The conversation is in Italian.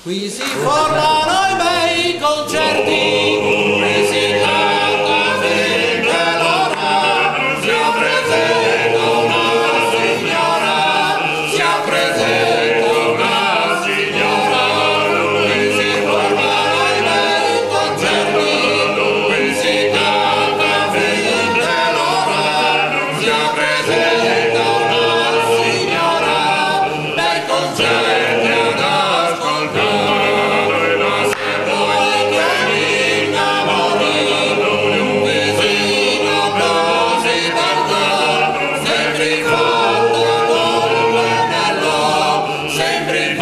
Qui si formano i bei concerti, qui si canta finché l'ora, sia presente una signora, sia presente una signora. Qui si formano i bei concerti, qui si canta finché l'ora, sia presente una signora, bei concerti ad ascoltare. Sempre